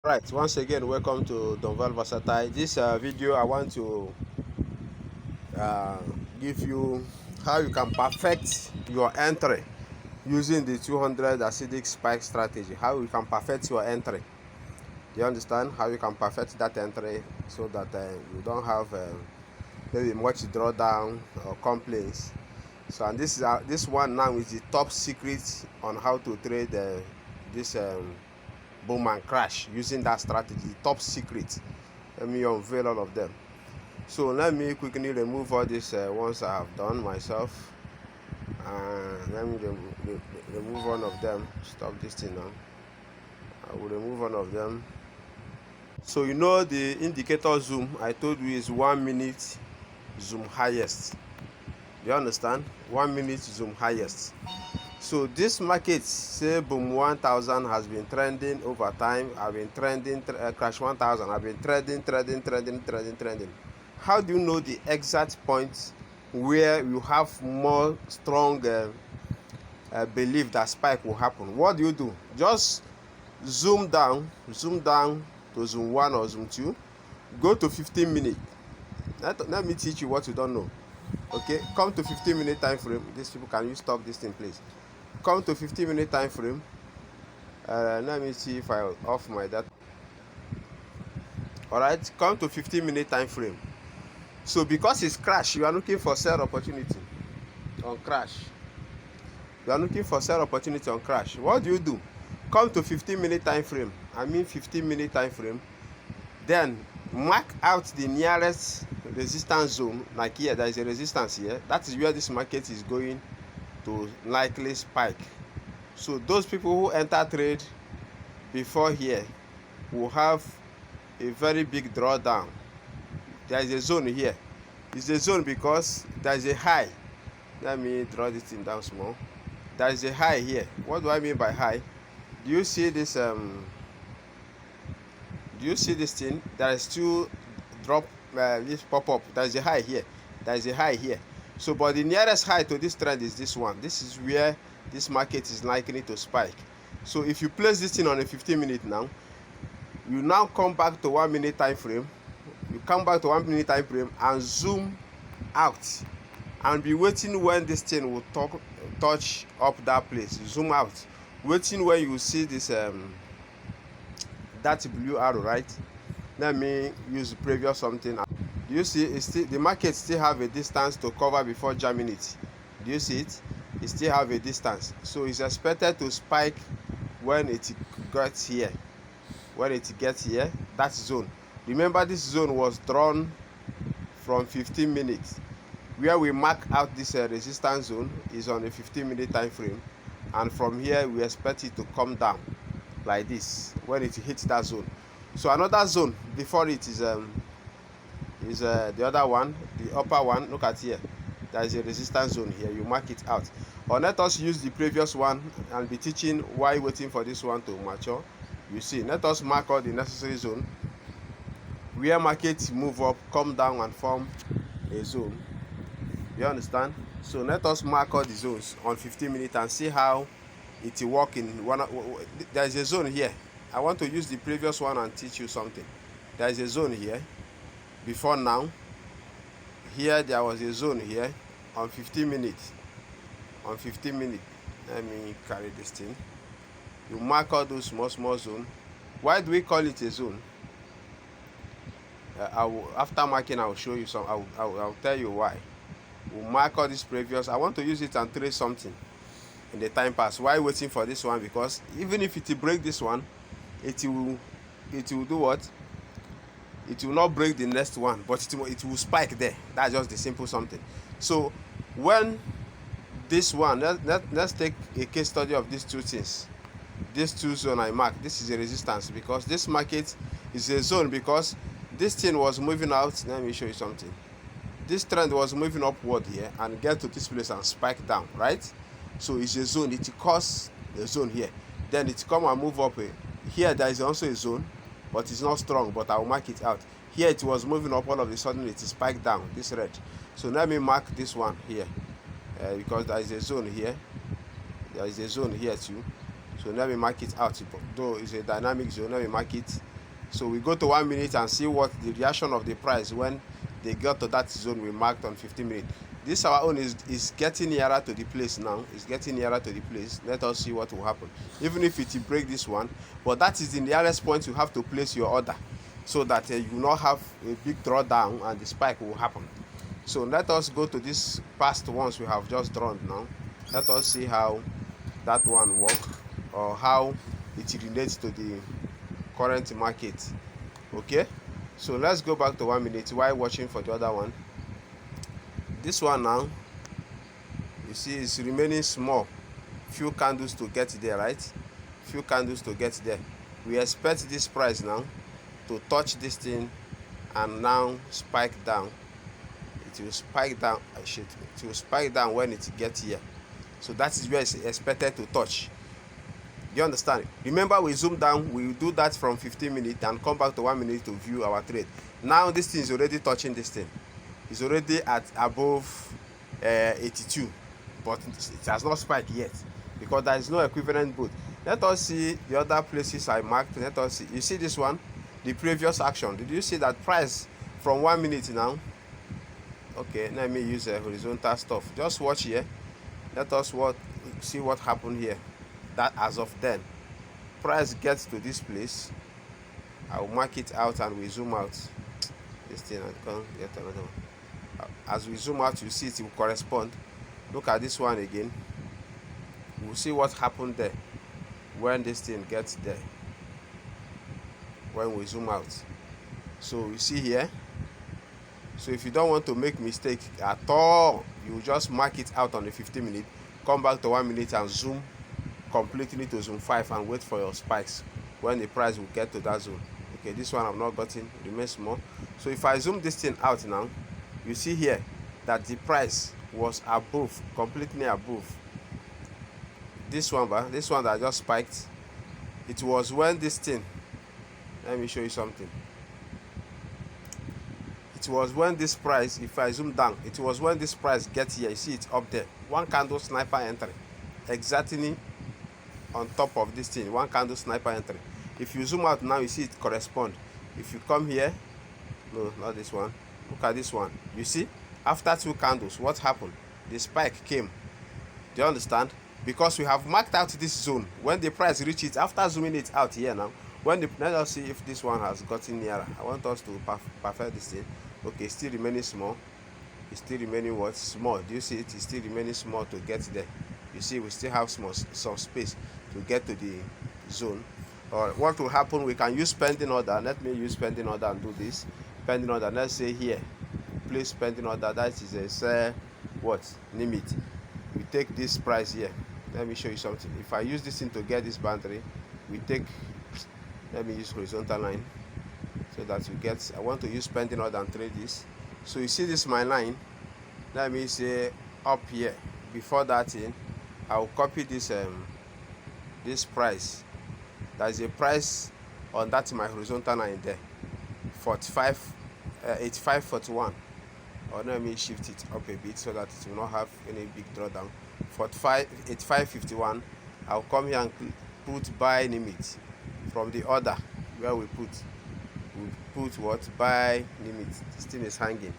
Right, once again, welcome to Donval Versatile. This video, I want to uh, give you how you can perfect your entry using the 200 acidic spike strategy. How you can perfect your entry. Do you understand how you can perfect that entry so that you don't have maybe much drawdown or complaints? So, and this one now is the top secret on how to trade this boom and crash using that strategy. Top secret. Let me unveil all of them. So let me quickly remove all these ones I have done myself. Let me remove one of them. Stop this thing now. I will remove one of them. So you know the indicator zoom I told you is 1 minute zoom highest. Do you understand? 1 minute zoom highest. So this market, say boom 1000, has been trending over time. I've been trending, crash 1000. I've been trending. How do you know the exact point where you have more strong belief that spike will happen? What do? Just zoom down to zoom 1 or zoom 2. Go to 15 minutes. Let me teach you what you don't know. Okay, come to 15-minute time frame. These people, can you stop this thing, please? Come to 15-minute time frame. Let me see if I off my data. All right, come to 15-minute time frame. So because it's crash, you are looking for sell opportunity on crash. You are looking for sell opportunity on crash. What do? Come to 15-minute time frame. 15-minute time frame. Then mark out the nearest resistance zone. Like here, there is a resistance here. That is where this market is going to likely spike. So those people who enter trade before here will have a very big drawdown. There is a zone here. It's a zone because there is a high. Let me draw this thing down small. There is a high here. What do I mean by high? Do you see this do you see this thing? There is two drop, this pop up. There is a high here. There is a high here. So but the nearest high to this trend is this one. This is where this market is likely to spike. So if you place this thing on a 15-minute now, you now come back to 1 minute time frame. You come back to 1 minute time frame and zoom out and be waiting when this thing will touch up that place. Zoom out, waiting when you see this that blue arrow, right? Let me use the previous something. Do you see it's still, the market still have a distance to cover before jamming it? Do you see it? It still have a distance, so it's expected to spike when it gets here. When it gets here, that zone, remember this zone was drawn from 15 minutes. Where we mark out this resistance zone is on a 15-minute time frame, and from here we expect it to come down like this when it hits that zone. So another zone before it is the other one, the upper one. Look at here, there is a resistance zone here. You mark it out, or let us use the previous one and be teaching why waiting for this one to mature. You see, let us mark out the necessary zone where market move up, come down and form a zone. You understand? So let us mark out the zones on 15 minutes and see how it will work in one. There is a zone here. I want to use the previous one and teach you something. There is a zone here before now. Here there was a zone here on 15 minutes. On 15 minutes, let me carry this thing. You mark out those small zone. Why do we call it a zone? After marking, I will show you some. I will tell you why. We'll mark all this previous. I want to use it and trace something in the time pass. Why waiting for this one? Because even if it break this one, it will do what? It will not break the next one, but it will spike there. That's just the simple something. So when this one, let's take a case study of these two things. These two zone I mark. This is a resistance because this market is a zone because this thing was moving out. Let me show you something. This trend was moving upward here and get to this place and spike down, right? So it's a zone. It cause the zone here. Then it come and move up here. Here there is also a zone, but it's not strong. But I will mark it out. Here it was moving up. All of a sudden it spiked down. This red. So let me mark this one here because there is a zone here. There is a zone here too. So let me mark it out. Though it's a dynamic zone, let me mark it So we go to 1 minute and see what the reaction of the price when they got to that zone we marked on 15 minutes. This our own is getting nearer to the place now. It's getting nearer to the place. Let us see what will happen. Even if it break this one, but that is the nearest point you have to place your order, so that you will not have a big drawdown and the spike will happen. So let us go to this past ones we have just drawn now. Let us see how that one work, or how it relates to the current market. Okay, so let's go back to 1 minute while watching for the other one. This one now, you see, is remaining small. Few candles to get there, right? Few candles to get there. We expect this price now to touch this thing and now spike down. It will spike down. It will spike down when it gets here. So that is where it's expected to touch. You understand? Remember, we zoom down, we do that from 15 minutes and come back to 1 minute to view our trade. Now this thing is already touching this thing. It's already at above 82, but it has not spiked yet because there is no equivalent boot. Let us see the other places I marked. Let us see. You see this one, the previous action. Did you see that price from 1 minute now? Okay, let me use a horizontal stuff. Just watch here. Let us see what happened here. That as of then, price gets to this place. I'll mark it out and we zoom out. This thing, I can't get another one. As we zoom out, you see it will correspond. Look at this one again. We'll see what happened there when this thing gets there, when we zoom out. So you see here. So if you don't want to make mistake at all, you just mark it out on the 15 minute, come back to 1 minute and zoom completely to zone 5 and wait for your spikes when the price will get to that zone. Okay, this one I've not gotten, it remains small. So if I zoom this thing out now, you see here that the price was above, completely above this one, but this one that just spiked. It was when this thing, let me show you something. It was when this price, if I zoom down, it was when this price gets here. You see it up there, one candle sniper entry, exactly on top of this thing, one candle sniper entry. If you zoom out now, you see it correspond. If you come here, no, not this one, look at this one. You see, after 2 candles, what happened? The spike came. Do you understand? Because we have marked out this zone. When the price reaches it, after zooming it out here now, let us see if this one has gotten nearer. I want us to perfect this thing. Okay, still remaining small. It's still remaining what? Small. Do you see it? It's still remaining small to get there. You see, we still have some space to get to the zone. Or what will happen? We can use pending order. Let me use pending order and do this. Pending order. Let's say here, place pending order. That is a sell what limit. We take this price here. Let me show you something. If I use this thing to get this boundary, we take. Let me use horizontal line so that you get. I want to use pending order and trade this. So you see this my line. Let me say up here. Before that thing, I'll copy this this price. There is a price on that my horizontal line there, 85.41. Or let me shift it up a bit so that it will not have any big drawdown. 85.51. I'll come here and put buy limit from the order where we put what? Buy limit. This thing is hanging.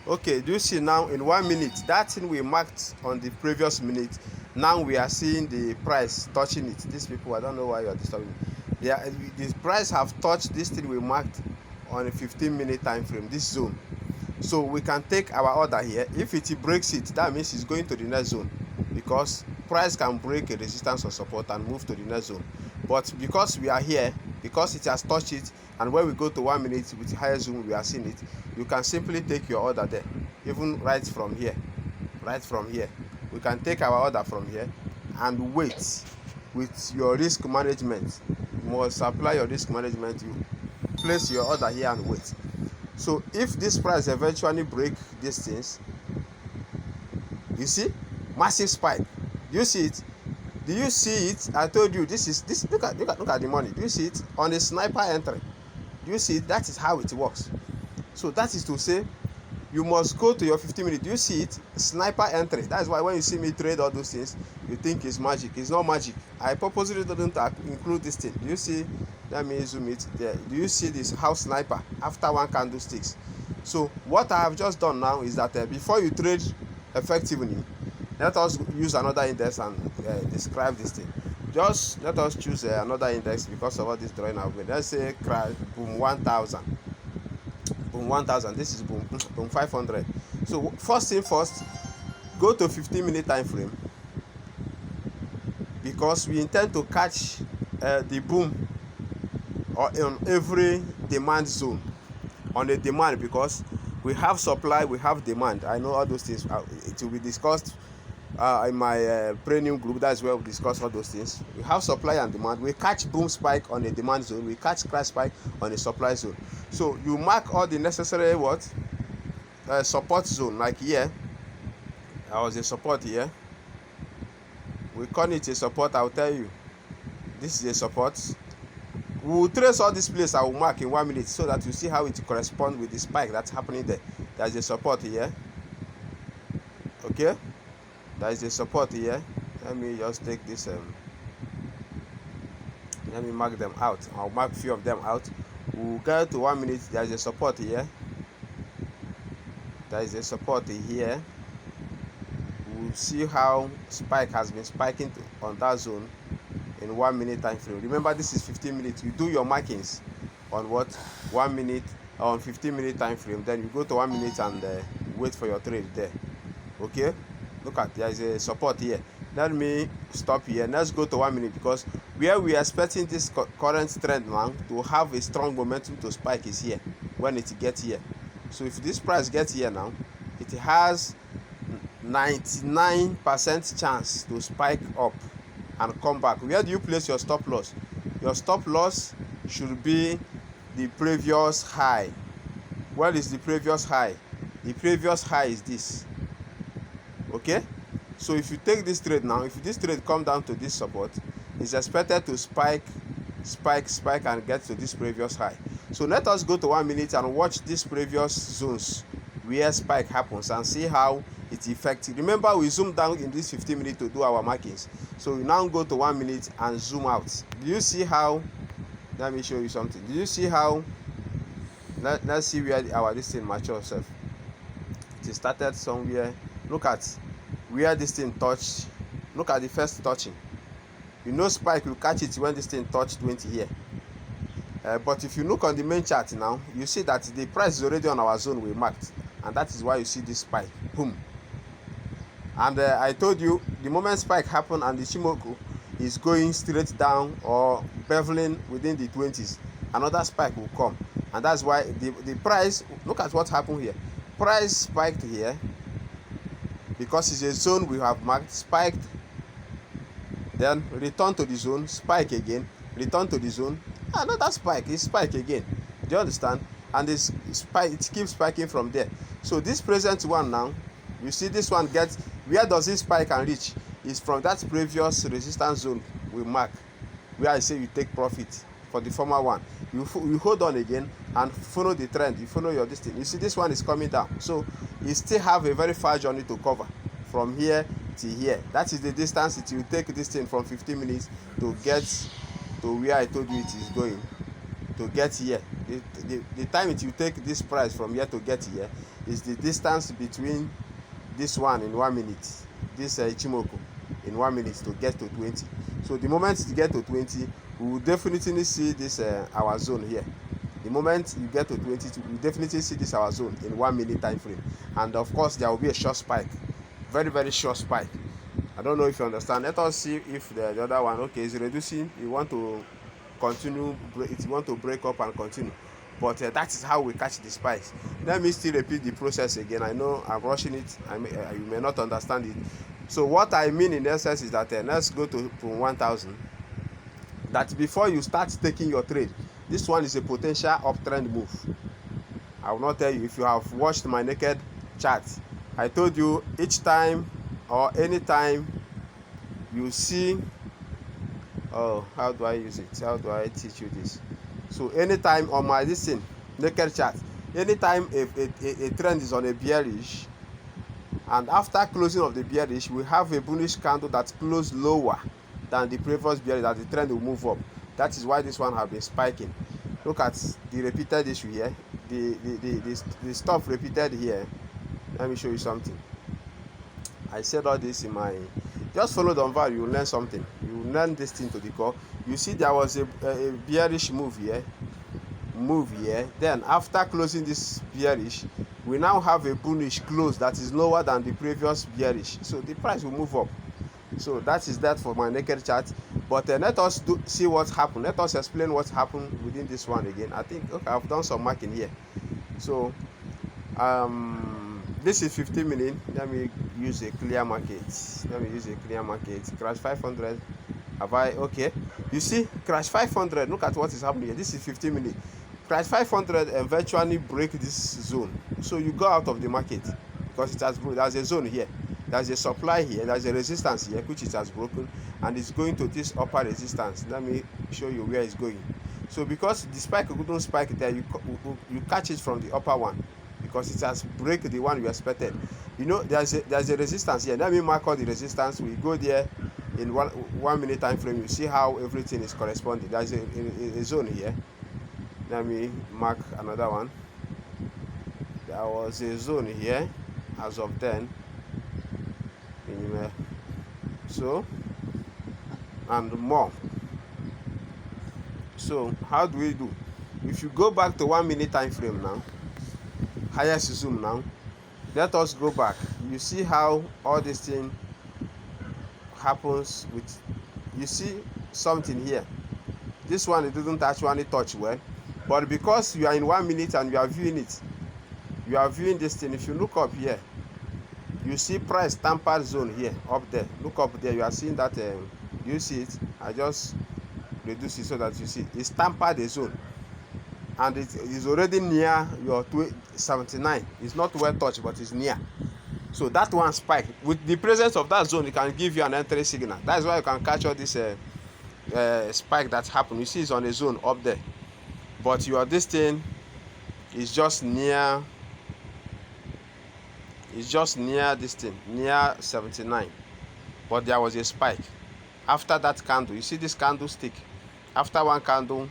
Okay, do you see now in 1 minute that thing we marked on the previous minute? Now we are seeing the price touching it. These people, I don't know why you are disturbing me. The price have touched this thing we marked on a 15-minute time frame, this zone. So we can take our order here. If it breaks it, that means it's going to the next zone, because price can break a resistance or support and move to the next zone. But because we are here, because it has touched it, and when we go to 1 minute with higher zoom, we are seeing it, you can simply take your order there, even right from here. We can take our order from here and wait with your risk management. You must apply your risk management. You place your order here and wait. So if this price eventually break these things, you see massive spike. Do you see it? Do you see it? I told you this. Look at the money. Do you see it on the sniper entry? Do you see it? That is how it works. So that is to say, you must go to your 15 minutes. Do you see it? Sniper entry. That is why when you see me trade all those things, you think it's magic. It's not magic. I purposely didn't include this thing. Do you see let me zoom it there. Do you see this house sniper after one candlesticks? So what I have just done now is that before you trade effectively, let us use another index and describe this thing. Just let us choose another index because of all this drawing I've made. Let's say boom 1000, boom 1000. This is boom 500. So first thing first, go to 15-minute time frame, because we intend to catch the boom or on every demand zone. On the demand, because we have supply, we have demand. I know all those things. It will be discussed in my premium group. That's where we discuss all those things. We have supply and demand. We catch boom spike on a demand zone, we catch crash spike on a supply zone. So you mark all the necessary support zone. Like here, there was a support here. We call it a support. I'll tell you, this is a support. We will trace all these places I will mark in 1 minute, so that you see how it corresponds with the spike that's happening there. There's a support here. Okay, there is a support here. Let me just take this. Let me mark them out. I'll mark a few of them out. We'll get to 1 minute. There is a support here. There is a support here. We'll see how spike has been spiking on that zone in 1 minute time frame. Remember, this is 15 minutes. You do your markings on 1 minute, on 15-minute time frame. Then you go to 1 minute and wait for your trade there. Okay, look at, there is a support here. Let me stop here. Let's go to 1 minute, because where we are expecting this current trend now to have a strong momentum to spike is here, when it gets here. So if this price gets here now, it has 99% chance to spike up and come back. Where do you place your stop loss? Your stop loss should be the previous high. What is the previous high? The previous high is this. Okay, so if you take this trade now, if this trade come down to this support, it's expected to spike and get to this previous high. So let us go to 1 minute and watch these previous zones where spike happens and see how it's effective. Remember, we zoom down in this 15 minutes to do our markings. So we now go to 1 minute and zoom out. Do you see how? Let me show you something. Do you see how? Let's see where this thing matures itself. It started somewhere. Look at where this thing touched. Look at the first touching. You know, spike will catch it when this thing touched 20 here. But if you look on the main chart now, you see that the price is already on our zone we marked, and that is why you see this spike. Boom. And I told you, the moment spike happened and the Ichimoku is going straight down or beveling within the 20s, another spike will come. And that's why the price, look at what happened here. Price spiked here because it's a zone we have marked, spiked, then return to the zone, spike again, return to the zone, another spike, is spike again. Do you understand? And this spike, it keeps spiking from there. So this present one now, you see this one gets, where does this spike and reach? Is from that previous resistance zone we mark, where I say you take profit for the former one. You hold on again and follow the trend. You follow your distance. You see this one is coming down. So you still have a very far journey to cover from here to here. That is the distance it will take this thing from 15 minutes to get to where I told you it is going, to get here. The time it will take this price from here to get here is the distance between this one in 1 minute, this Ichimoku in 1 minute to get to 20. So the moment you get to 20, we will definitely see this our zone here. The moment you get to 20, we definitely see this our zone in 1 minute time frame. And of course there will be a short spike, very, very short spike. I don't know if you understand. Let us see if the other one, okay, is reducing. You want to continue, it want to break up and continue. But that is how we catch the spikes. Let me still repeat the process again. I know I'm rushing it. You may not understand it. So what I mean in essence is that let's go to 1000. That before you start taking your trade, this one is a potential uptrend move. I will not tell you. If you have watched my naked chart, I told you each time or anytime you see, oh, how do I use it? How do I teach you this? So anytime on my naked chart, anytime a trend is on a bearish, and after closing of the bearish, we have a bullish candle that closed lower than the previous bearish, that the trend will move up. That is why this one have been spiking. Look at the repeated issue here. The stuff repeated here. Let me show you something. I said all this in my, just follow the value, you learn something. You learn this thing to the core. You see there was a bearish move here. Then after closing this bearish, we now have a bullish close that is lower than the previous bearish, so the price will move up. So that is that for my naked chart. But let us see what happened. Let us explain what happened within this one again. I think, okay, I've done some marking here. So this is 15 minutes. Let me use a clear market. Crash 500. Have I? Okay, you see crash 500. Look at what is happening here. This is 15 minutes. Crash 500 eventually break this zone, so you go out of the market because it has broken. There's a zone here, there's a supply here, there's a resistance here which it has broken, and it's going to this upper resistance. Let me show you where it's going. So because the spike couldn't spike there, you catch it from the upper one because it has break the one you expected. You know, there's a resistance here. Let me mark all the resistance. We go there in one minute time frame. You see how everything is corresponding. There's a zone here. Let me mark another one. There was a zone here as of then. So, and more. So how do we do? If you go back to 1 minute time frame now, highest zoom now, let us go back. You see how all this thing happens with, you see something here. This one, it didn't actually touch well, but because you are in 1 minute and you are viewing it, you are viewing this thing. If you look up here, you see price tampered zone here, up there. Look up there, you are seeing that. You see it? I just reduce it so that you see it's tampered the zone, and it is already near your 79. It's not well touched, but it's near. So that one spike with the presence of that zone, it can give you an entry signal. That is why you can catch all this spike that happened. You see it's on a zone up there, but your this thing is just near. It's just near this thing, near 79. But there was a spike after that candle. You see this candlestick? After one candle,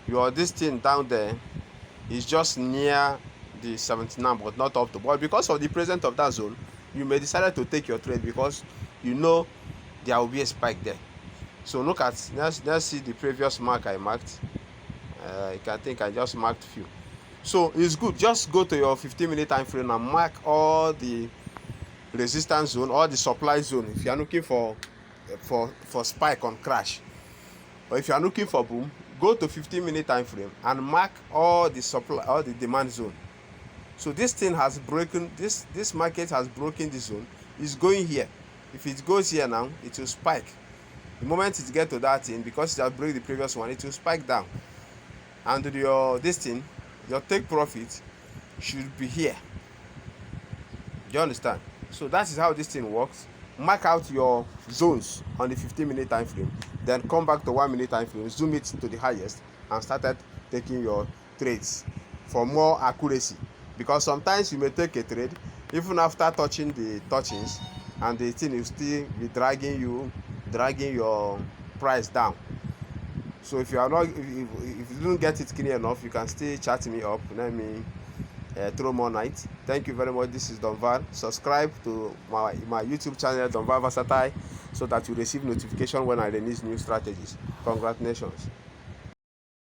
your this thing down there is just near the 79, but not up to. But because of the presence of that zone, you may decide to take your trade because you know there will be a spike there. So look at, let's see the previous mark I marked. I think I just marked few. So it's good, just go to your 15-minute time frame and mark all the resistance zone, all the supply zone. If you are looking for spike on crash, or if you are looking for boom, go to 15-minute time frame and mark all the supply, all the demand zone. So this thing has broken, this market has broken this zone. It's going here. If it goes here now, it will spike. The moment it gets to that thing, because it has broken the previous one, it will spike down, and your this thing, your take profit should be here. Do you understand? So that is how this thing works. Mark out your zones on the 15-minute time frame, then come back to 1 minute time frame, zoom it to the highest, and started taking your trades for more accuracy. Because sometimes you may take a trade even after touching the touchings, and the thing will still be dragging your price down. So if you are not, if you don't get it clear enough, you can still chat me up. Let me throw more light. Thank you very much. This is Don Val. Subscribe to my YouTube channel, Don Val Versatile, so that you receive notification when I release new strategies. Congratulations.